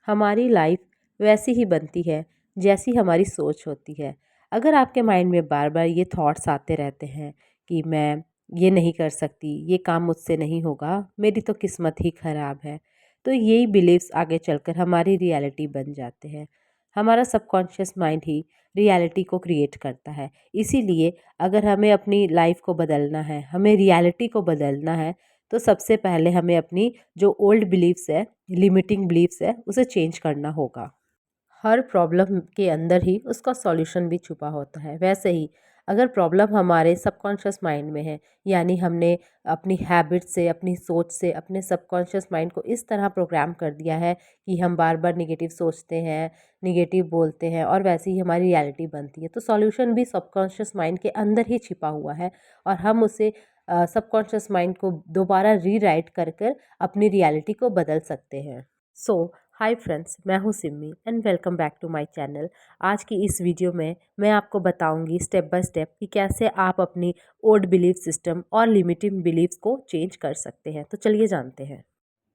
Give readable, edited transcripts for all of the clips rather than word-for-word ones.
हमारी लाइफ वैसी ही बनती है जैसी हमारी सोच होती है। अगर आपके माइंड में बार बार ये थॉट्स आते रहते हैं कि मैं ये नहीं कर सकती, ये काम मुझसे नहीं होगा, मेरी तो किस्मत ही ख़राब है, तो यही बिलीव्स आगे चलकर हमारी रियलिटी बन जाते हैं। हमारा सबकॉन्शियस माइंड ही रियलिटी को क्रिएट करता है। इसीलिए अगर हमें अपनी लाइफ को बदलना है, हमें रियलिटी को बदलना है, तो सबसे पहले हमें अपनी जो ओल्ड बिलीव्स है, लिमिटिंग बिलीव्स है, उसे चेंज करना होगा। हर प्रॉब्लम के अंदर ही उसका सॉल्यूशन भी छुपा होता है। वैसे ही अगर प्रॉब्लम हमारे सबकॉन्शियस माइंड में है, यानी हमने अपनी हैबिट से, अपनी सोच से अपने सबकॉन्शियस माइंड को इस तरह प्रोग्राम कर दिया है कि हम बार बार निगेटिव सोचते हैं, निगेटिव बोलते हैं और वैसे ही हमारी रियलिटी बनती है। तो सॉल्यूशन भी सबकॉन्शियस माइंड के अंदर ही छिपा हुआ है और हम उसे सबकॉन्शियस माइंड को दोबारा रीराइट कर कर अपनी रियलिटी को बदल सकते हैं। सो हाय फ्रेंड्स, मैं हूँ Simmi and welcome back to my channel. आज की इस वीडियो में मैं आपको बताऊंगी स्टेप बाय स्टेप कि कैसे आप अपनी ओल्ड बिलीफ सिस्टम और लिमिटिंग बिलीफ्स को चेंज कर सकते हैं। तो चलिए जानते हैं।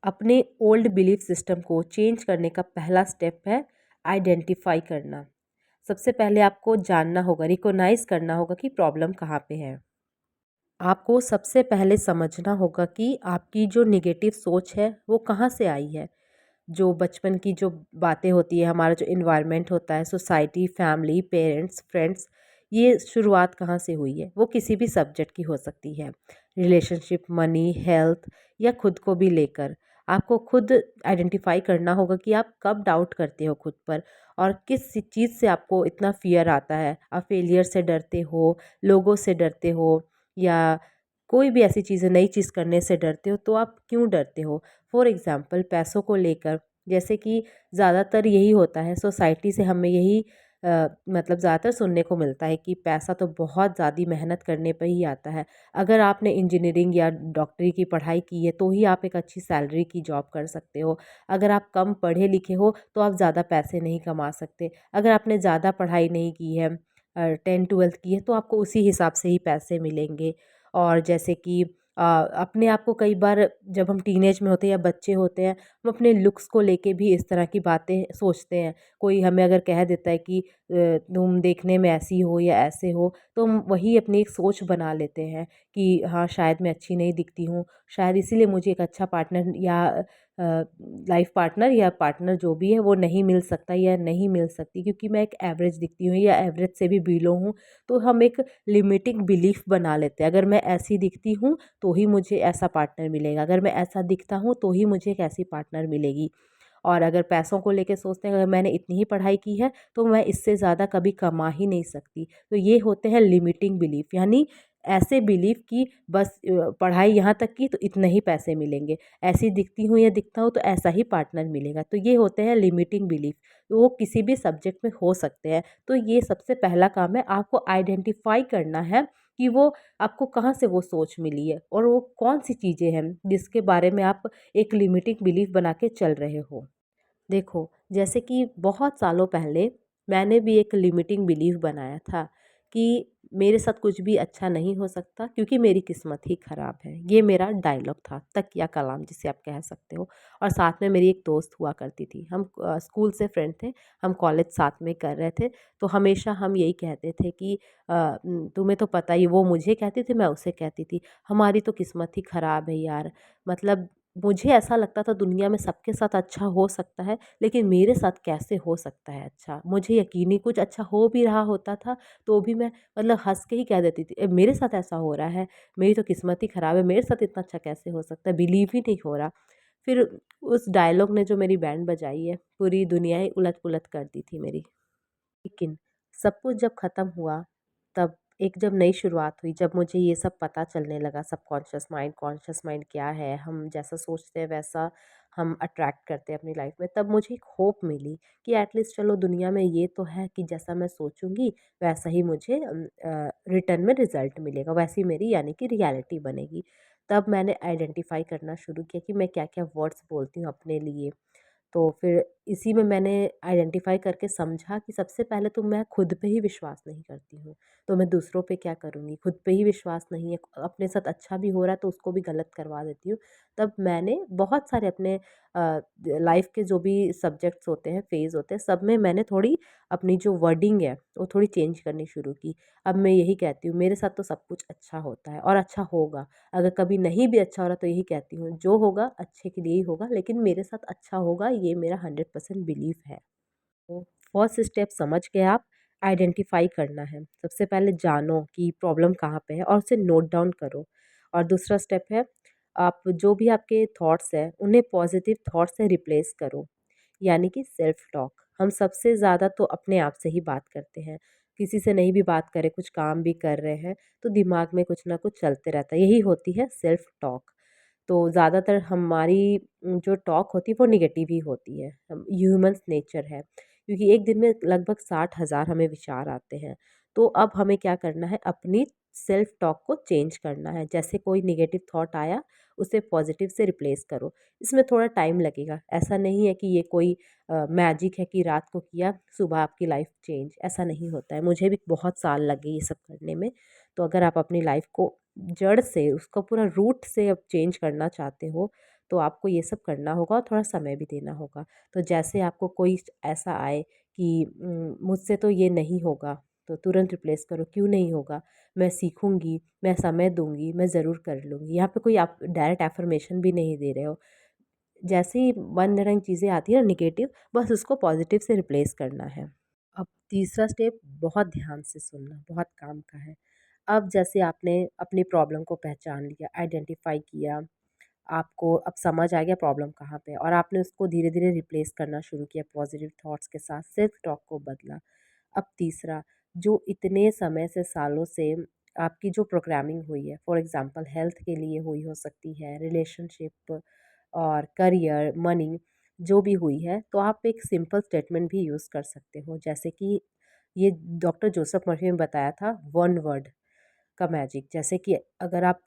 अपने ओल्ड बिलीफ सिस्टम को चेंज करने का पहला स्टेप है आइडेंटिफाई करना। सबसे पहले आपको जानना होगा, रिकॉग्नाइज करना होगा कि प्रॉब्लम कहाँ पे है। आपको सबसे पहले समझना होगा कि आपकी जो निगेटिव सोच है वो कहाँ से आई है। जो बचपन की जो बातें होती है, हमारा जो इन्वायरमेंट होता है, सोसाइटी, फैमिली, पेरेंट्स, फ्रेंड्स, ये शुरुआत कहाँ से हुई है। वो किसी भी सब्जेक्ट की हो सकती है, रिलेशनशिप, मनी, हेल्थ या खुद को भी लेकर। आपको खुद आइडेंटिफाई करना होगा कि आप कब डाउट करते हो खुद पर और किस चीज़ से आपको इतना फियर आता है। आप फेलियर से डरते हो, लोगों से डरते हो या कोई भी ऐसी चीज़ है, नई चीज़ करने से डरते हो, तो आप क्यों डरते हो। फॉर एग्ज़ाम्पल पैसों को लेकर, जैसे कि ज़्यादातर यही होता है सोसाइटी से, हमें यही मतलब ज़्यादातर सुनने को मिलता है कि पैसा तो बहुत ज़्यादा मेहनत करने पे ही आता है। अगर आपने इंजीनियरिंग या डॉक्टरी की पढ़ाई की है तो ही आप एक अच्छी सैलरी की जॉब कर सकते हो। अगर आप कम पढ़े लिखे हो तो आप ज़्यादा पैसे नहीं कमा सकते। अगर आपने ज़्यादा पढ़ाई नहीं की है, 10th-12th की है, तो आपको उसी हिसाब से ही पैसे मिलेंगे। और जैसे कि अपने आप को कई बार जब हम टीनेज में होते हैं या बच्चे होते हैं, हम अपने लुक्स को लेके भी इस तरह की बातें सोचते हैं। कोई हमें अगर कह देता है कि तुम देखने में ऐसी हो या ऐसे हो, तो हम वही अपनी एक सोच बना लेते हैं कि हाँ, शायद मैं अच्छी नहीं दिखती हूँ, शायद इसीलिए मुझे एक अच्छा पार्टनर या लाइफ पार्टनर या पार्टनर जो भी है वो नहीं मिल सकता या नहीं मिल सकती, क्योंकि मैं एक एवरेज दिखती हूँ या एवरेज से भी बिलो हूँ। तो हम एक लिमिटिंग बिलीफ बना लेते हैं, अगर मैं ऐसी दिखती हूँ तो ही मुझे ऐसा पार्टनर मिलेगा, अगर मैं ऐसा दिखता हूँ तो ही मुझे एक ऐसी पार्टनर मिलेगी। और अगर पैसों को लेके सोचते हैं, अगर मैंने इतनी ही पढ़ाई की है तो मैं इससे ज़्यादा कभी कमा ही नहीं सकती। तो ये होते हैं लिमिटिंग बिलीफ, यानी ऐसे बिलीफ कि बस पढ़ाई यहाँ तक की तो इतने ही पैसे मिलेंगे, ऐसी दिखती हूँ या दिखता हूँ तो ऐसा ही पार्टनर मिलेगा। तो ये होते हैं लिमिटिंग बिलीफ। वो किसी भी सब्जेक्ट में हो सकते हैं। तो ये सबसे पहला काम है, आपको आइडेंटिफाई करना है कि वो आपको कहाँ से वो सोच मिली है और वो कौन सी चीज़ें हैं जिसके बारे में आप एक लिमिटिंग बिलीफ बना के चल रहे हो। देखो, जैसे कि बहुत सालों पहले मैंने भी एक लिमिटिंग बिलीफ बनाया था कि मेरे साथ कुछ भी अच्छा नहीं हो सकता क्योंकि मेरी किस्मत ही ख़राब है। ये मेरा डायलॉग था, तकिया कलाम जिसे आप कह सकते हो। और साथ में मेरी एक दोस्त हुआ करती थी। हम स्कूल से फ्रेंड थे, हम कॉलेज साथ में कर रहे थे। तो हमेशा हम यही कहते थे कि तुम्हें तो पता ही, वो मुझे कहती थी, मैं उसे कहती थी, हमारी तो किस्मत ही ख़राब है यार। मतलब मुझे ऐसा लगता था दुनिया में सबके साथ अच्छा हो सकता है, लेकिन मेरे साथ कैसे हो सकता है अच्छा? मुझे यकीन नहीं, कुछ अच्छा हो भी रहा होता था तो भी मैं मतलब हँस के ही कह देती थी, मेरे साथ ऐसा हो रहा है, मेरी तो किस्मत ही ख़राब है, मेरे साथ इतना अच्छा कैसे हो सकता है? बिलीव ही नहीं हो रहा। फिर उस डायलॉग ने जो मेरी बैंड बजाई है, पूरी दुनिया ही उलट-पुलट कर दी थी मेरी। लेकिन सब कुछ जब ख़त्म हुआ, तब एक जब नई शुरुआत हुई, जब मुझे ये सब पता चलने लगा, सबकॉन्शियस माइंड, कॉन्शियस माइंड क्या है, हम जैसा सोचते हैं वैसा हम अट्रैक्ट करते हैं अपनी लाइफ में, तब मुझे एक होप मिली कि एटलीस्ट चलो दुनिया में ये तो है कि जैसा मैं सोचूंगी वैसा ही मुझे रिटर्न में रिजल्ट मिलेगा, वैसी मेरी यानी कि रियलिटी बनेगी। तब मैंने आइडेंटिफाई करना शुरू किया कि मैं क्या क्या वर्ड्स बोलती हूँ अपने लिए। तो फिर इसी में मैंने आइडेंटिफ़ाई करके समझा कि सबसे पहले तो मैं खुद पे ही विश्वास नहीं करती हूँ, तो मैं दूसरों पे क्या करूँगी? खुद पे ही विश्वास नहीं है, अपने साथ अच्छा भी हो रहा है तो उसको भी गलत करवा देती हूँ। तब मैंने बहुत सारे अपने लाइफ़ के जो भी सब्जेक्ट्स होते हैं, फ़ेज़ होते हैं, सब में मैंने थोड़ी अपनी जो वर्डिंग है, वो थोड़ी चेंज करनी शुरू की। अब मैं यही कहती हूँ, मेरे साथ तो सब कुछ अच्छा होता है और अच्छा होगा। अगर कभी नहीं भी अच्छा हो रहा तो यही कहती हूँ, जो होगा अच्छे के लिए ही होगा, लेकिन मेरे साथ अच्छा होगा ये मेरा 100% बिलीफ है। तो फर्स्ट स्टेप समझ गए आप, आइडेंटिफाई करना है। सबसे पहले जानो कि प्रॉब्लम कहाँ पे है और उसे नोट डाउन करो। और दूसरा स्टेप है, आप जो भी आपके थॉट्स हैं उन्हें पॉजिटिव थॉट से रिप्लेस करो, यानी कि सेल्फ टॉक। हम सबसे ज़्यादा तो अपने आप से ही बात करते हैं, किसी से नहीं भी बात करें, कुछ काम भी कर रहे हैं तो दिमाग में कुछ ना कुछ चलते रहता है, यही होती है सेल्फ टॉक। तो ज़्यादातर हमारी जो टॉक होती है वो नेगेटिव ही होती है, हम ह्यूमन्स नेचर है, क्योंकि एक दिन में लगभग 60,000 हमें विचार आते हैं। तो अब हमें क्या करना है, अपनी सेल्फ टॉक को चेंज करना है। जैसे कोई नेगेटिव थॉट आया, उसे पॉजिटिव से रिप्लेस करो। इसमें थोड़ा टाइम लगेगा, ऐसा नहीं है कि ये कोई मैजिक है कि रात को किया सुबह आपकी लाइफ चेंज, ऐसा नहीं होता है। मुझे भी बहुत साल लगे ये सब करने में। तो अगर आप अपनी लाइफ को जड़ से, उसको पूरा रूट से अब चेंज करना चाहते हो, तो आपको ये सब करना होगा और थोड़ा समय भी देना होगा। तो जैसे आपको कोई ऐसा आए कि मुझसे तो ये नहीं होगा, तो तुरंत रिप्लेस करो, क्यों नहीं होगा? मैं सीखूँगी, मैं समय दूँगी, मैं ज़रूर कर लूँगी। यहाँ पे कोई आप डायरेक्ट अफ़र्मेशन भी नहीं दे रहे हो। जैसे ही मन में चीज़ें आती है ना नेगेटिव, बस उसको पॉज़िटिव से रिप्लेस करना है। अब तीसरा स्टेप बहुत ध्यान से सुनना, बहुत काम का है। अब जैसे आपने अपनी प्रॉब्लम को पहचान लिया, आइडेंटिफ़ाई किया, आपको अब समझ आ गया प्रॉब्लम कहाँ पे है और आपने उसको धीरे-धीरे रिप्लेस करना शुरू किया पॉज़िटिव थॉट्स के साथ, सेल्फ टॉक को बदला। अब तीसरा, जो इतने समय से, सालों से आपकी जो प्रोग्रामिंग हुई है, फॉर एग्ज़ाम्पल हेल्थ के लिए हुई हो सकती है, रिलेशनशिप और करियर, मनी, जो भी हुई है, तो आप एक सिंपल स्टेटमेंट भी यूज़ कर सकते हो। जैसे कि ये डॉक्टर जोसेफ मर्फी ने बताया था, वन वर्ड का मैजिक। जैसे कि अगर आप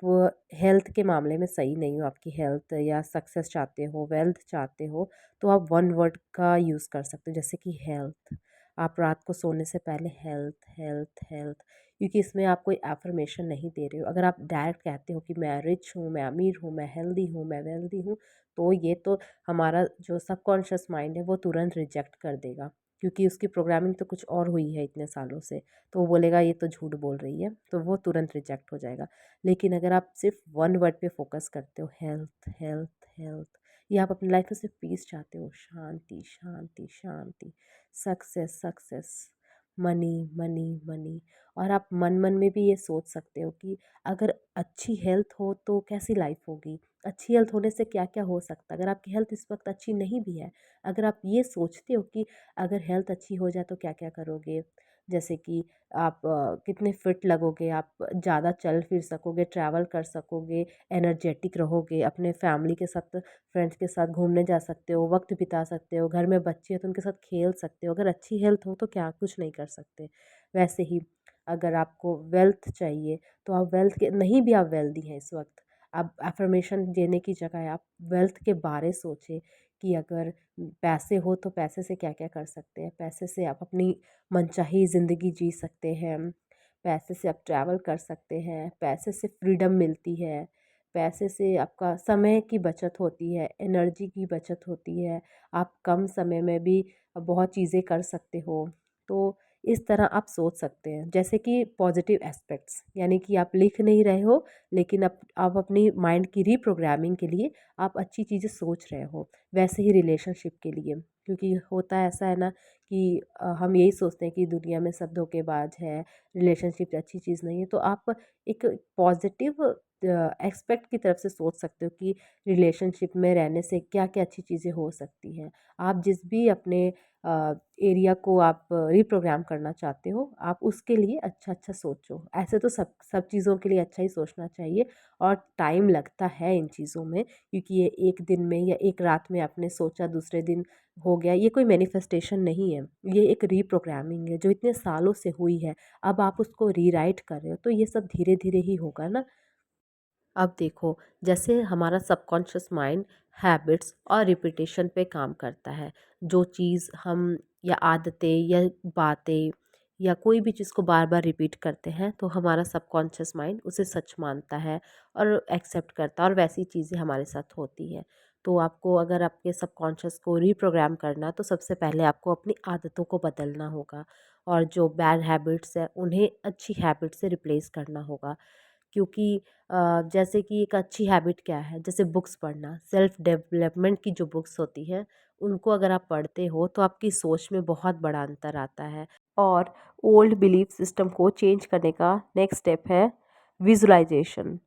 हेल्थ के मामले में सही नहीं हो, आपकी हेल्थ या सक्सेस चाहते हो, वेल्थ चाहते हो, तो आप वन वर्ड का यूज़ कर सकते हो, जैसे कि हेल्थ। आप रात को सोने से पहले हेल्थ, हेल्थ, हेल्थ, क्योंकि इसमें आप कोई एफर्मेशन नहीं दे रहे हो। अगर आप डायरेक्ट कहते हो कि मैं रिच हूँ, मैं अमीर हूँ, मैं हेल्दी हूँ, मैं वेल्दी हूँ, तो ये तो हमारा जो सबकॉन्शियस माइंड है वो तुरंत रिजेक्ट कर देगा, क्योंकि उसकी प्रोग्रामिंग तो कुछ और हुई है इतने सालों से। तो वो बोलेगा ये तो झूठ बोल रही है, तो वो तुरंत रिजेक्ट हो जाएगा। लेकिन अगर आप सिर्फ वन वर्ड पे फोकस करते हो, हेल्थ, हेल्थ, हेल्थ, या आप अपनी लाइफ में सिर्फ पीस चाहते हो, शांति, शांति, शांति, success, success, money, money, money, और आप मन मन में भी ये सोच सकते हो कि अगर अच्छी हेल्थ हो तो कैसी लाइफ होगी, अच्छी हेल्थ होने से क्या क्या हो सकता है। अगर आपकी हेल्थ इस वक्त अच्छी नहीं भी है, अगर आप ये सोचते हो कि अगर हेल्थ अच्छी हो जाए तो क्या क्या करोगे, जैसे कि आप कितने फिट लगोगे, आप ज़्यादा चल फिर सकोगे, ट्रैवल कर सकोगे, एनर्जेटिक रहोगे, अपने फैमिली के साथ, फ्रेंड्स के साथ घूमने जा सकते हो, वक्त बिता सकते हो, घर में बच्चे हैं तो उनके साथ खेल सकते हो। अगर अच्छी हेल्थ हो तो क्या कुछ नहीं कर सकते। वैसे ही अगर आपको वेल्थ चाहिए, तो आप वेल्थ के नहीं भी आप वेल्दी हैं इस वक्त, आप अफर्मेशन देने की जगह आप वेल्थ के बारे सोचें कि अगर पैसे हो तो पैसे से क्या क्या कर सकते हैं, पैसे से आप अपनी मनचाही ज़िंदगी जी सकते हैं, पैसे से आप ट्रैवल कर सकते हैं, पैसे से फ्रीडम मिलती है, पैसे से आपका समय की बचत होती है, एनर्जी की बचत होती है, आप कम समय में भी बहुत चीज़ें कर सकते हो। तो इस तरह आप सोच सकते हैं, जैसे कि पॉजिटिव एस्पेक्ट्स, यानी कि आप लिख नहीं रहे हो, लेकिन आप अपनी माइंड की रीप्रोग्रामिंग के लिए आप अच्छी चीज़ें सोच रहे हो। वैसे ही रिलेशनशिप के लिए, क्योंकि होता ऐसा है ना कि हम यही सोचते हैं कि दुनिया में सब धोखेबाज है, रिलेशनशिप अच्छी चीज़ नहीं है, तो आप एक पॉजिटिव एस्पेक्ट की तरफ से सोच सकते हो कि रिलेशनशिप में रहने से क्या क्या अच्छी चीज़ें हो सकती हैं। आप जिस भी अपने एरिया को आप रीप्रोग्राम करना चाहते हो, आप उसके लिए अच्छा अच्छा सोचो। ऐसे तो सब सब चीज़ों के लिए अच्छा ही सोचना चाहिए, और टाइम लगता है इन चीज़ों में, क्योंकि ये एक दिन में या एक रात में आपने सोचा दूसरे दिन हो गया, ये कोई मैनिफेस्टेशन नहीं है। ये एक रीप्रोग्रामिंग है जो इतने सालों से हुई है। अब आप उसको रीराइट कर रहे हो, तो ये सब धीरे धीरे ही होगा ना। अब देखो, जैसे हमारा सबकॉन्शियस माइंड हैबिट्स और रिपीटेशन पे काम करता है। जो चीज़ हम या आदतें या बातें या कोई भी चीज़ को बार बार रिपीट करते हैं तो हमारा सबकॉन्शियस माइंड उसे सच मानता है और एक्सेप्ट करता है, और वैसी चीज़ें हमारे साथ होती हैं। तो आपको अगर आपके सबकॉन्शियस को रीप्रोग्राम करना, तो सबसे पहले आपको अपनी आदतों को बदलना होगा, और जो बैड हैबिट्स हैं उन्हें अच्छी हैबिट से रिप्लेस करना होगा। क्योंकि जैसे कि एक अच्छी हैबिट क्या है, जैसे बुक्स पढ़ना, सेल्फ डेवलपमेंट की जो बुक्स होती हैं उनको अगर आप पढ़ते हो तो आपकी सोच में बहुत बड़ा अंतर आता है। और ओल्ड बिलीफ सिस्टम को चेंज करने का नेक्स्ट स्टेप है विजुलाइजेशन।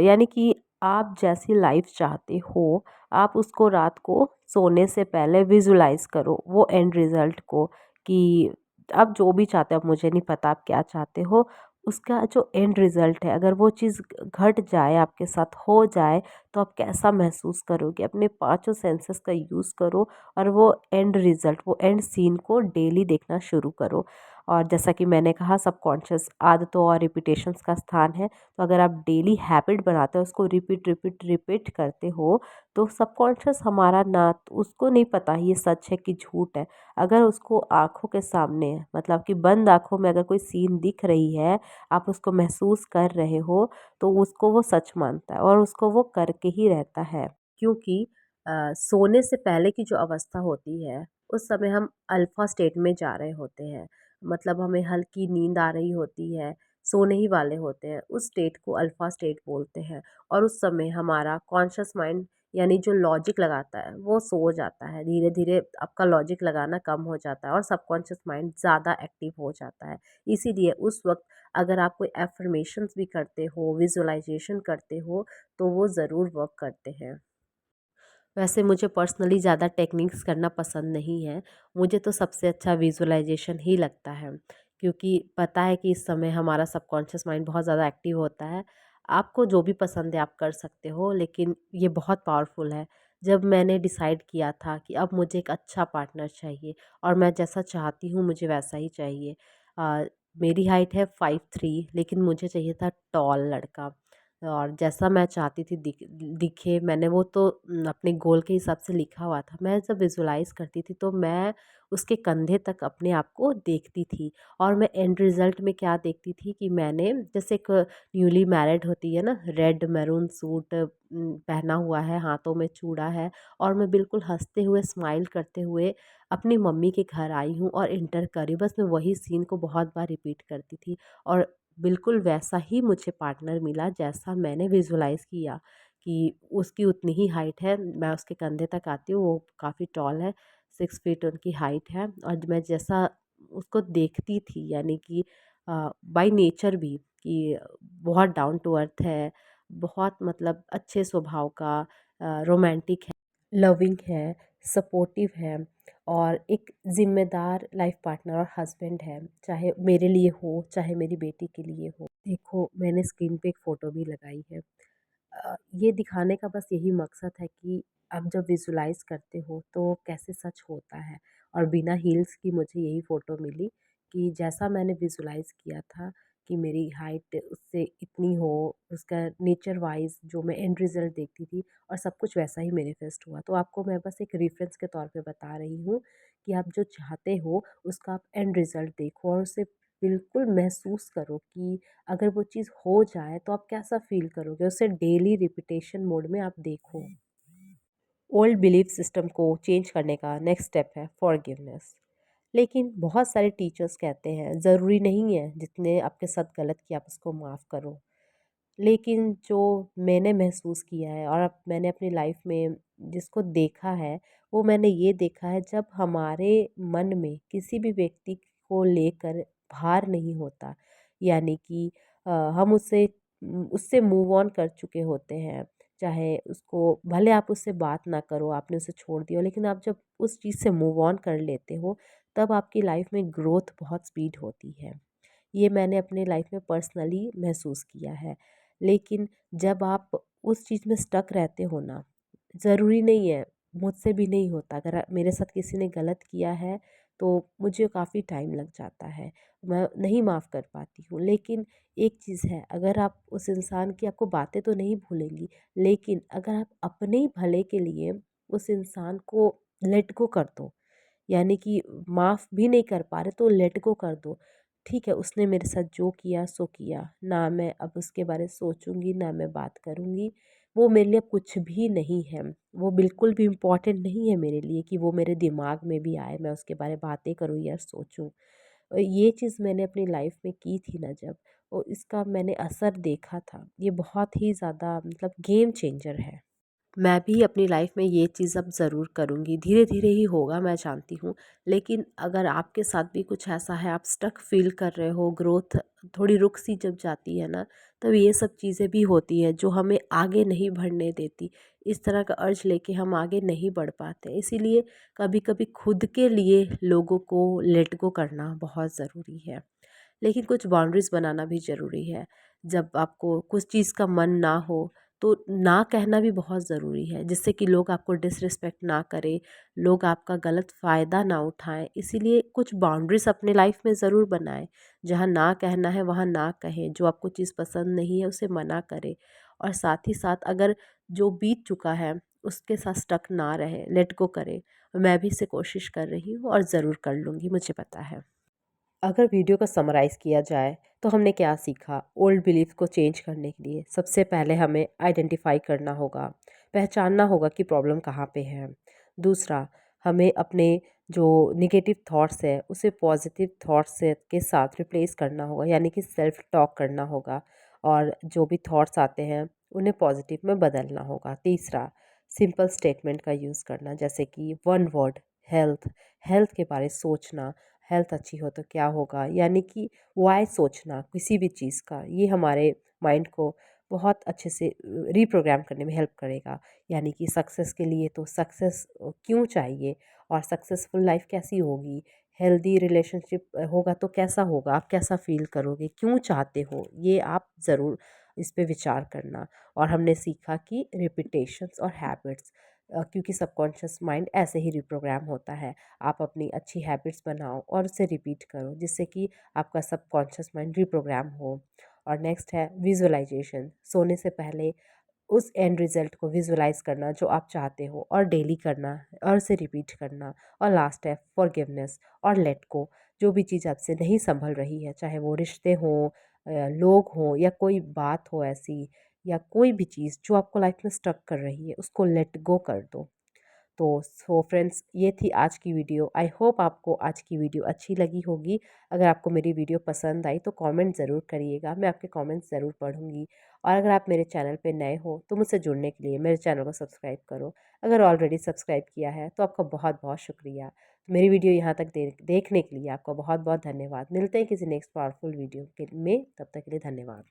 यानी कि आप जैसी लाइफ चाहते हो, आप उसको रात को सोने से पहले विजुलाइज करो वो एंड रिजल्ट को, कि आप जो भी चाहते हो, अब मुझे नहीं पता आप क्या चाहते हो, उसका जो एंड रिज़ल्ट है अगर वो चीज़ घट जाए, आपके साथ हो जाए, तो आप कैसा महसूस करोगे। अपने पाँचों सेंसेस का यूज़ करो और वो एंड रिज़ल्ट, वो एंड सीन को डेली देखना शुरू करो। और जैसा कि मैंने कहा, सबकॉन्शियस आदतों और रिपीटेशंस का स्थान है, तो अगर आप डेली हैबिट बनाते हो, उसको रिपीट रिपीट रिपीट करते हो, तो सबकॉन्शियस हमारा ना, उसको नहीं पता ये सच है कि झूठ है। अगर उसको आँखों के सामने, मतलब कि बंद आँखों में अगर कोई सीन दिख रही है, आप उसको महसूस कर रहे हो, तो उसको वो सच मानता है और उसको वो करके ही रहता है। क्योंकि सोने से पहले की जो अवस्था होती है, उस समय हम अल्फ़ा स्टेट में जा रहे होते हैं। मतलब हमें हल्की नींद आ रही होती है, सोने ही वाले होते हैं। उस स्टेट को अल्फ़ा स्टेट बोलते हैं, और उस समय हमारा कॉन्शियस माइंड, यानी जो लॉजिक लगाता है, वो सो जाता है। धीरे-धीरे आपका लॉजिक लगाना कम हो जाता है और सबकॉन्शियस माइंड ज़्यादा एक्टिव हो जाता है। इसीलिए उस वक़्त अगर आप कोई अफ़र्मेशंस भी करते हो, विज़ुअलाइज़ेशन करते हो, तो वो ज़रूर वर्क करते हैं। वैसे मुझे पर्सनली ज़्यादा टेक्निक्स करना पसंद नहीं है। मुझे तो सबसे अच्छा विज़ुअलाइज़ेशन ही लगता है, क्योंकि पता है कि इस समय हमारा सबकॉन्शियस माइंड बहुत ज़्यादा एक्टिव होता है। आपको जो भी पसंद है आप कर सकते हो, लेकिन ये बहुत पावरफुल है। जब मैंने डिसाइड किया था कि अब मुझे एक अच्छा पार्टनर चाहिए और मैं जैसा चाहती हूँ मुझे वैसा ही चाहिए। अ, मेरी हाइट है 5'3", लेकिन मुझे चाहिए था टॉल लड़का, और जैसा मैं चाहती थी दिखे, मैंने वो तो अपने गोल के हिसाब से लिखा हुआ था। मैं जब विजुलाइज़ करती थी तो मैं उसके कंधे तक अपने आप को देखती थी, और मैं एंड रिज़ल्ट में क्या देखती थी कि मैंने, जैसे एक न्यूली मैरिड होती है ना, रेड मैरून सूट पहना हुआ है, हाथों में चूड़ा है, और मैं बिल्कुल हँसते हुए, स्माइल करते हुए अपनी मम्मी के घर आई हूँ और एंटर करी। बस मैं वही सीन को बहुत बार रिपीट करती थी, और बिल्कुल वैसा ही मुझे पार्टनर मिला जैसा मैंने विजुलाइज़ किया, कि उसकी उतनी ही हाइट है, मैं उसके कंधे तक आती हूँ, वो काफ़ी टॉल है, 6 फीट उनकी हाइट है, और मैं जैसा उसको देखती थी, यानी कि बाय नेचर भी, कि बहुत डाउन टू अर्थ है, बहुत मतलब अच्छे स्वभाव का, रोमांटिक है, लविंग है, सपोर्टिव है, और एक ज़िम्मेदार लाइफ पार्टनर और हस्बैंड है, चाहे मेरे लिए हो, चाहे मेरी बेटी के लिए हो। देखो, मैंने स्क्रीन पे एक फ़ोटो भी लगाई है। ये दिखाने का बस यही मकसद है कि आप जब विजुलाइज़ करते हो तो कैसे सच होता है, और बिना हील्स की मुझे यही फ़ोटो मिली, कि जैसा मैंने विजुलाइज़ किया था कि मेरी हाइट उससे इतनी हो, उसका नेचर वाइज़ जो मैं एंड रिज़ल्ट देखती थी, और सब कुछ वैसा ही मैनिफेस्ट हुआ। तो आपको मैं बस एक रेफ़रेंस के तौर पे बता रही हूँ कि आप जो चाहते हो उसका आप एंड रिज़ल्ट देखो, और उसे बिल्कुल महसूस करो कि अगर वो चीज़ हो जाए तो आप कैसा फ़ील करोगे? उसे डेली रिपिटेशन मोड में आप देखो। ओल्ड बिलीफ सिस्टम को चेंज करने का नेक्स्ट स्टेप है फॉरगिवनेस। लेकिन बहुत सारे टीचर्स कहते हैं ज़रूरी नहीं है जितने आपके साथ गलत किया आप उसको माफ़ करो। लेकिन जो मैंने महसूस किया है, और अब मैंने अपनी लाइफ में जिसको देखा है, वो मैंने ये देखा है, जब हमारे मन में किसी भी व्यक्ति को लेकर भार नहीं होता, यानी कि हम उससे मूव ऑन कर चुके होते हैं, चाहे उसको भले आप उससे बात ना करो, आपने उसे छोड़ दिया हो, लेकिन आप जब उस चीज़ से मूव ऑन कर लेते हो, तब आपकी लाइफ में ग्रोथ बहुत स्पीड होती है। ये मैंने अपने लाइफ में पर्सनली महसूस किया है। लेकिन जब आप उस चीज़ में स्टक रहते हो ना, ज़रूरी नहीं है, मुझसे भी नहीं होता, अगर मेरे साथ किसी ने गलत किया है तो मुझे काफ़ी टाइम लग जाता है, मैं नहीं माफ़ कर पाती हूँ। लेकिन एक चीज़ है, अगर आप उस इंसान की आपको बातें तो नहीं भूलेंगी, लेकिन अगर आप अपने ही भले के लिए उस इंसान को लेट गो कर दो, यानी कि माफ़ भी नहीं कर पा रहे तो लेट गो कर दो। ठीक है, उसने मेरे साथ जो किया सो किया, ना मैं अब उसके बारे में सोचूँगी, ना मैं बात करूँगी। वो मेरे लिए कुछ भी नहीं है, वो बिल्कुल भी इम्पोर्टेंट नहीं है मेरे लिए कि वो मेरे दिमाग में भी आए, मैं उसके बारे में बातें करूँ या सोचूँ। ये चीज़ मैंने अपनी लाइफ में की थी ना जब, और इसका मैंने असर देखा था, ये बहुत ही ज़्यादा मतलब गेम चेंजर है। मैं भी अपनी लाइफ में ये चीज़ अब ज़रूर करूँगी, धीरे-धीरे ही होगा मैं जानती हूँ। लेकिन अगर आपके साथ भी कुछ ऐसा है, आप स्टक फ़ील कर रहे हो, ग्रोथ थोड़ी रुक सी जब जाती है ना, तब ये सब चीज़ें भी होती हैं जो हमें आगे नहीं बढ़ने देती। इस तरह का अर्ज लेके हम आगे नहीं बढ़ पाते। इसीलिए कभी-कभी खुद के लिए लोगों को लेट गो करना बहुत ज़रूरी है। लेकिन कुछ बाउंड्रीज़ बनाना भी ज़रूरी है। जब आपको कुछ चीज़ का मन ना हो, तो ना कहना भी बहुत ज़रूरी है, जिससे कि लोग आपको डिसरिस्पेक्ट ना करें, लोग आपका गलत फ़ायदा ना उठाएँ। इसीलिए कुछ बाउंड्रीज़ अपने लाइफ में ज़रूर बनाएँ। जहाँ ना कहना है वहाँ ना कहें, जो आपको चीज़ पसंद नहीं है उसे मना करें। और साथ ही साथ अगर जो बीत चुका है उसके साथ स्टक ना रहें, लेट गो करें। मैं भी इसे कोशिश कर रही हूँ और ज़रूर कर लूँगी, मुझे पता है। अगर वीडियो को समराइज़ किया जाए तो हमने क्या सीखा? ओल्ड बिलीफ को चेंज करने के लिए सबसे पहले हमें आइडेंटिफाई करना होगा, पहचानना होगा कि प्रॉब्लम कहाँ पे है। दूसरा, हमें अपने जो नेगेटिव थॉट्स है उसे पॉजिटिव थॉट्स से के साथ रिप्लेस करना होगा, यानी कि सेल्फ टॉक करना होगा, और जो भी थॉट्स आते हैं उन्हें पॉजिटिव में बदलना होगा। तीसरा, सिंपल स्टेटमेंट का यूज़ करना, जैसे कि वन वर्ड हेल्थ, हेल्थ के बारे सोचना, हेल्थ अच्छी हो तो क्या होगा, यानी कि वाई सोचना किसी भी चीज़ का, ये हमारे माइंड को बहुत अच्छे से रीप्रोग्राम करने में हेल्प करेगा। यानी कि सक्सेस के लिए तो सक्सेस क्यों चाहिए, और सक्सेसफुल लाइफ कैसी होगी, हेल्दी रिलेशनशिप होगा तो कैसा होगा, आप कैसा फील करोगे, क्यों चाहते हो, ये आप ज़रूर इस पे विचार करना। और हमने सीखा कि रिपीटेशंस और हैबिट्स, क्योंकि सबकॉन्शियस माइंड ऐसे ही रिप्रोग्राम होता है। आप अपनी अच्छी हैबिट्स बनाओ और उसे रिपीट करो, जिससे कि आपका सबकॉन्शियस माइंड रिप्रोग्राम हो। और नेक्स्ट है विजुअलाइजेशन, सोने से पहले उस एंड रिज़ल्ट को विजुअलाइज़ करना जो आप चाहते हो, और डेली करना और उसे रिपीट करना। और लास्ट है फॉरगिवनेस और लेट गो। जो भी चीज़ आपसे नहीं सँभल रही है, चाहे वो रिश्ते हों, लोग हों, या कोई बात हो ऐसी, या कोई भी चीज़ जो आपको लाइफ में स्टक कर रही है, उसको लेट गो कर दो। तो सो फ्रेंड्स, ये थी आज की वीडियो। आई होप आपको आज की वीडियो अच्छी लगी होगी। अगर आपको मेरी वीडियो पसंद आई तो कमेंट ज़रूर करिएगा, मैं आपके कमेंट्स ज़रूर पढ़ूँगी। और अगर आप मेरे चैनल पे नए हो तो मुझसे जुड़ने के लिए मेरे चैनल को सब्सक्राइब करो। अगर ऑलरेडी सब्सक्राइब किया है तो आपका बहुत बहुत शुक्रिया। तो मेरी वीडियो यहाँ तक देखने के लिए आपका बहुत बहुत धन्यवाद। मिलते हैं किसी नेक्स्ट पावरफुल वीडियो के में, तब तक के लिए धन्यवाद।